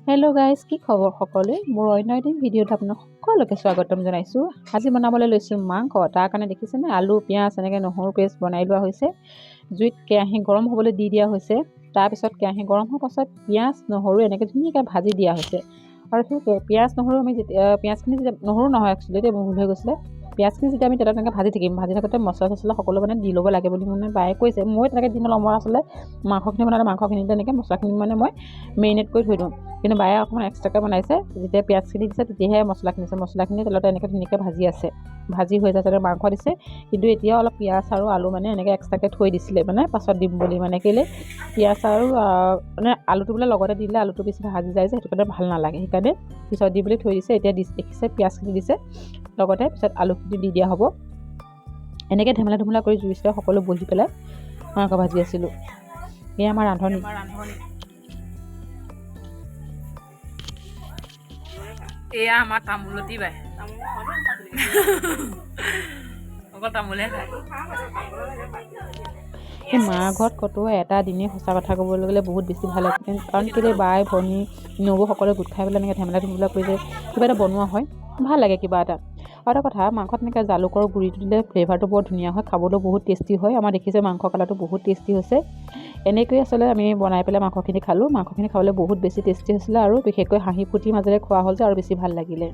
Hello' guys, কি খবৰ সকলোৱে? মোৰ অন্য এদিন ভিডিঅ'ত আপোনাক সকলোকে স্বাগতম জনাইছোঁ। আজি বনাবলৈ লৈছোঁ মাংস। তাৰ কাৰণে দেখিছেনে, আলু পিঁয়াজ এনেকৈ নহৰু পেষ্ট বনাই লোৱা হৈছে। জুইত কেৰাহী গৰম হ'বলৈ দি দিয়া হৈছে। তাৰপিছত কেৰাহী গৰম হোৱাৰ পাছত পিঁয়াজ নহৰু এনেকৈ ধুনীয়াকৈ ভাজি দিয়া হৈছে। আৰু সেই পিঁয়াজ নহৰু আমি পিঁয়াজখিনি যেতিয়া নহৰু নহয় একচুৱেলি মোৰ ভুল হৈ গৈছিলে। পিঁয়াজখিনি যেতিয়া আমি তেলত তেনেকৈ ভাজি থাকিম, ভাজি থাকোঁতে মছলা চছলা সকলো মানে দি ল'ব লাগে বুলি মানে বায়ে কৈছে। মই তেনেকৈ দি নলওঁ, মই আচলতে মাংসখিনি বনালে মাংসখিনি তেনেকৈ মছলাখিনি মানে মই মেৰিনেট কৰি থৈ দিওঁ। কিন্তু বায়ে অকণমান এক্সট্ৰাকৈ বনাইছে। যেতিয়া পিঁয়াজখিনি দিছে তেতিয়াহে মছলাখিনি দিছে। মছলাখিনি তেলতে এনেকৈ ধুনীয়াকৈ ভাজি আছে, ভাজি হৈ যায় তাতে মাংস দিছে। কিন্তু এতিয়া অলপ পিঁয়াজ আৰু আলু মানে এনেকৈ এক্সট্ৰাকৈ থৈ দিছিলে, মানে পাছত দিম বুলি। মানে কেলৈ পিঁয়াজ আৰু মানে আলুটো বোলে লগতে দিলে আলুটো বেছি ভাজি যায় যে, সেইটো কাৰণে ভাল নালাগে, সেইকাৰণে পিছত দি বুলি থৈ দিছে। এতিয়া দেখিছে পিঁয়াজখিনি দিছে, লগতে পিছত আলুখিনি দি দিয়া হ'ব। এনেকৈ ধেমেলা কৰি জুইচ সকলো বহি পেলাই মাংস ভাজি আছিলোঁ। এয়া আমাৰ ৰান্ধনি। এয়া আমাৰ তামোলতি বাই অকল তামোলে খায়। সেই মাৰ ঘৰত কটোৱা এটা দিনেই সঁচা কথা ক'বলৈ গ'লে বহুত বেছি ভাল লাগে। কাৰণ কেলৈ বাই ভনী নবৌ সকলোৱে গোট খাই পেলাই এনেকৈ ধেমেলা কৰি যে কিবা এটা বনোৱা হয়, ভাল লাগে কিবা এটা। আৰু এটা কথা, মাংসত এনেকৈ জালুকৰ গুড়িটো দিলে ফ্লেভাৰটো বৰ ধুনীয়া হয়, খাবলৈও বহুত টেষ্টি হয়। আমাৰ দেখিছে মাংস কালাৰটো বহুত টেষ্টি হৈছে। এনেকৈয়ে আচলতে আমি বনাই পেলাই মাংসখিনি খালোঁ। মাংসখিনি খাবলৈ বহুত বেছি টেষ্টি হৈছিলে আৰু বিশেষকৈ হাঁহি ফূৰ্তিৰ মাজেৰে খোৱা হ'ল যে আৰু বেছি ভাল লাগিলে।